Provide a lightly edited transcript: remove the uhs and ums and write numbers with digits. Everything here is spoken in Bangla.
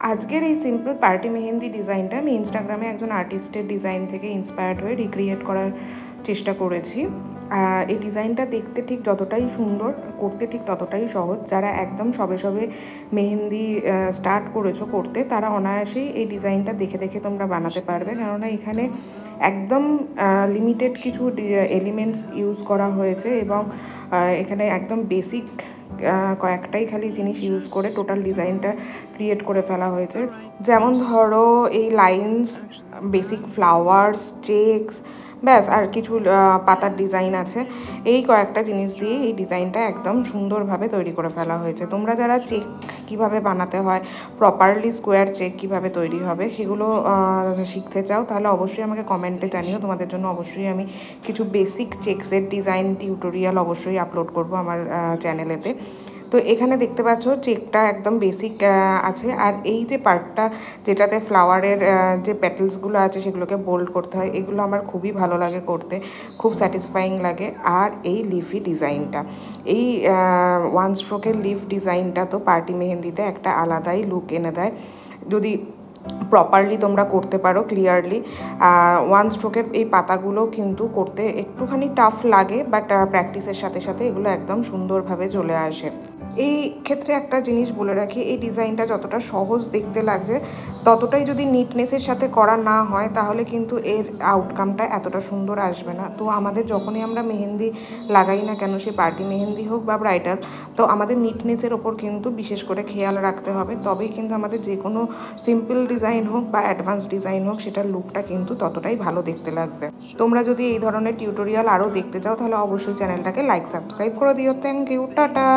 আজকের এই সিম্পল পার্টি মেহেন্দি ডিজাইনটা আমি ইনস্টাগ্রামে একজন আর্টিস্টের ডিজাইন থেকে ইন্সপায়ার্ড হয়ে রিক্রিয়েট করার চেষ্টা করেছি। এই ডিজাইনটা দেখতে ঠিক যতটাই সুন্দর, করতে ঠিক ততটাই সহজ। যারা একদম সবে সবে মেহেন্দি স্টার্ট করেছো করতে, তারা অনায়াসেই এই ডিজাইনটা দেখে দেখে তোমরা বানাতে পারবে, কেননা এখানে একদম লিমিটেড কিছু এলিমেন্টস ইউজ করা হয়েছে এবং এখানে একদম বেসিক কয়েকটাই খালি জিনিস ইউজ করে টোটাল ডিজাইনটা ক্রিয়েট করে ফেলা হয়েছে। যেমন ধরো এই লাইন্স, বেসিক ফ্লাওয়ার্স, চেকস, ব্যাস আর কিছু পাতার ডিজাইন আছে। এই কয়েকটা জিনিস দিয়ে এই ডিজাইনটা একদম সুন্দরভাবে তৈরি করে ফেলা হয়েছে। তোমরা যারা চেক কিভাবে বানাতে হয়, প্রপারলি স্কোয়ার চেক কিভাবে তৈরি হবে, সেগুলো শিখতে চাও, তাহলে অবশ্যই আমাকে কমেন্টে জানিও। তোমাদের জন্য অবশ্যই আমি কিছু বেসিক চেকসের ডিজাইন টিউটোরিয়াল অবশ্যই আপলোড করব আমার চ্যানেলেতে। তো এখানে দেখতে পাচ্ছ চেকটা একদম বেসিক আছে, আর এই যে পার্টটা যেটাতে ফ্লাওয়ারের যে প্যাটেলসগুলো আছে সেগুলোকে বোল্ড করতে হয়, এগুলো আমার খুবই ভালো লাগে করতে, খুব স্যাটিসফাইং লাগে। আর এই লিফি ডিজাইনটা, এই ওয়ান স্ট্রোকের লিফ ডিজাইনটা তো পার্টি মেহেন্দিতে একটা আলাদাই লুক এনে দেয়, যদি প্রপারলি তোমরা করতে পারো ক্লিয়ারলি। ওয়ান স্ট্রোকের এই পাতাগুলো কিন্তু করতে একটুখানি টাফ লাগে, বাট প্র্যাকটিসের সাথে সাথে এগুলো একদম সুন্দরভাবে চলে আসে। এই ক্ষেত্রে একটা জিনিস বলে রাখি, এই ডিজাইনটা যতটা সহজ দেখতে লাগছে, ততটাই যদি নিটনেসের সাথে করা না হয় তাহলে কিন্তু এর আউটকামটা এতটা সুন্দর আসবে না। তো আমাদের যখনই আমরা মেহেন্দি লাগাই না কেন, সে পার্টি মেহেন্দি হোক বা ব্রাইডাল, তো আমাদের নিটনেসের ওপর কিন্তু বিশেষ করে খেয়াল রাখতে হবে, তবেই কিন্তু আমাদের যে কোনো সিম্পল ডিজাইন হোক বা অ্যাডভান্স ডিজাইন হোক, সেটার লুকটা কিন্তু ততটাই ভালো দেখতে লাগবে। তোমরা যদি এই ধরনের টিউটোরিয়াল আরও দেখতে চাও, তাহলে অবশ্যই চ্যানেলটাকে লাইক সাবস্ক্রাইব করে দিও। Thank you, tata.